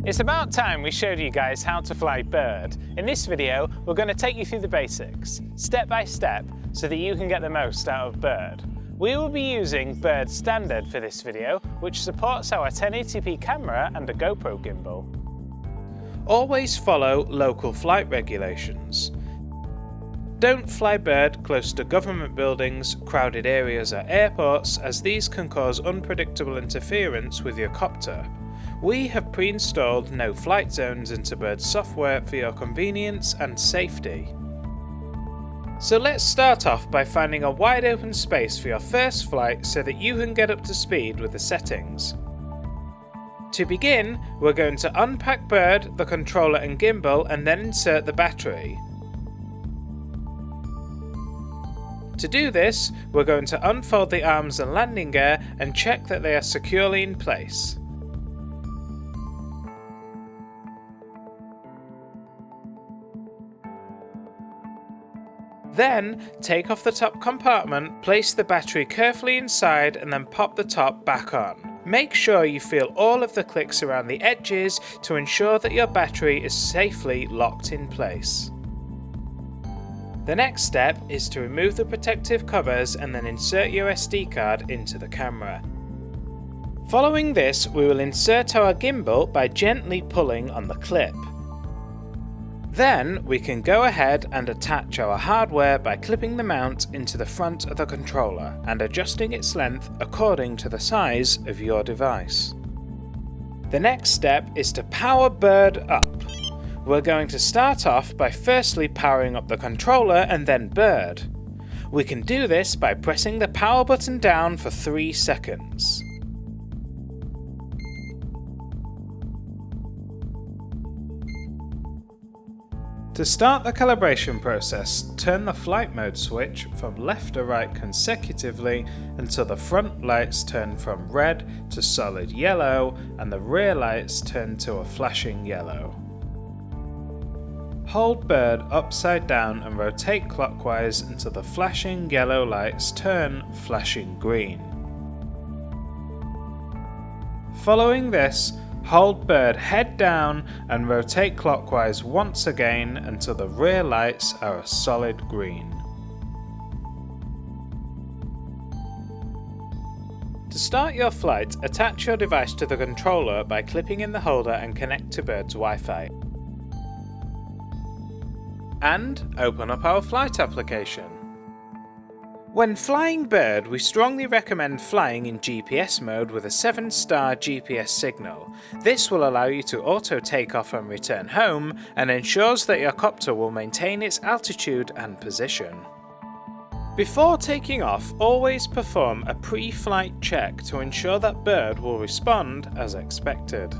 It's about time we showed you guys how to fly Byrd. In this video, we're going to take you through the basics, step by step, so that you can get the most out of Byrd. We will be using Byrd Standard for this video, which supports our 1080p camera and a GoPro gimbal. Always follow local flight regulations. Don't fly Byrd close to government buildings, crowded areas or airports, as these can cause unpredictable interference with your copter. We have pre-installed no flight zones into Byrd software for your convenience and safety. So let's start off by finding a wide open space for your first flight so that you can get up to speed with the settings. To begin, we're going to unpack Byrd, the controller and gimbal, and then insert the battery. To do this, we're going to unfold the arms and landing gear and check that they are securely in place. Then, take off the top compartment, place the battery carefully inside and then pop the top back on. Make sure you feel all of the clicks around the edges to ensure that your battery is safely locked in place. The next step is to remove the protective covers and then insert your SD card into the camera. Following this, we will insert our gimbal by gently pulling on the clip. Then we can go ahead and attach our hardware by clipping the mount into the front of the controller and adjusting its length according to the size of your device. The next step is to power Byrd up. We're going to start off by firstly powering up the controller and then Byrd. We can do this by pressing the power button down for 3 seconds. To start the calibration process, turn the flight mode switch from left to right consecutively until the front lights turn from red to solid yellow and the rear lights turn to a flashing yellow. Hold Byrd upside down and rotate clockwise until the flashing yellow lights turn flashing green. Following this, hold Byrd head down and rotate clockwise once again until the rear lights are a solid green. To start your flight, attach your device to the controller by clipping in the holder and connect to Byrd's Wi-Fi. And open up our flight application. When flying Byrd, we strongly recommend flying in GPS mode with a 7-star GPS signal. This will allow you to auto take off and return home and ensures that your copter will maintain its altitude and position. Before taking off, always perform a pre-flight check to ensure that Byrd will respond as expected.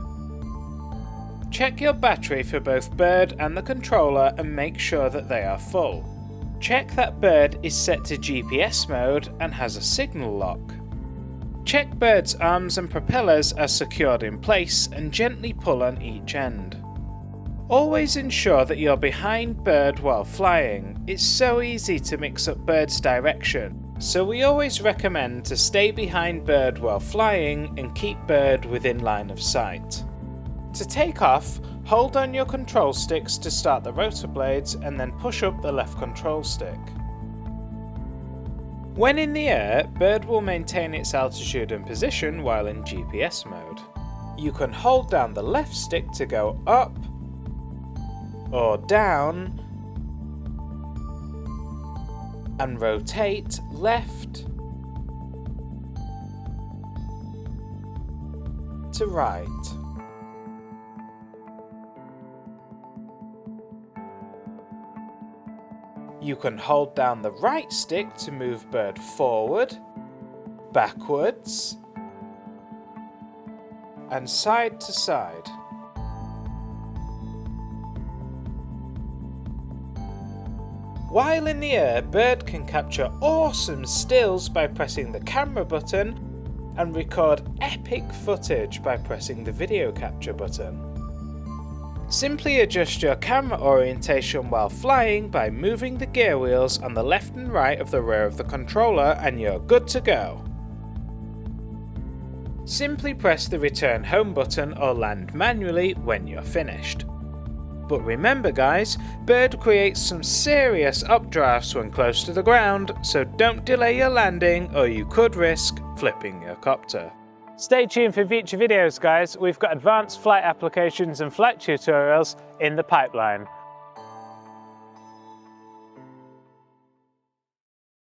Check your battery for both Byrd and the controller and make sure that they are full. Check that Byrd is set to GPS mode and has a signal lock. Check Byrd's arms and propellers are secured in place and gently pull on each end. Always ensure that you're behind Byrd while flying. It's so easy to mix up Byrd's direction, so we always recommend to stay behind Byrd while flying and keep Byrd within line of sight. To take off, hold on your control sticks to start the rotor blades and then push up the left control stick. When in the air, Byrd will maintain its altitude and position while in GPS mode. You can hold down the left stick to go up or down and rotate left to right. You can hold down the right stick to move Byrd forward, backwards, and side to side. While in the air, Byrd can capture awesome stills by pressing the camera button and record epic footage by pressing the video capture button. Simply adjust your camera orientation while flying by moving the gear wheels on the left and right of the rear of the controller and you're good to go. Simply press the return home button or land manually when you're finished. But remember guys, Byrd creates some serious updrafts when close to the ground, so don't delay your landing or you could risk flipping your copter. Stay tuned for future videos guys, we've got advanced flight applications and flight tutorials in the pipeline.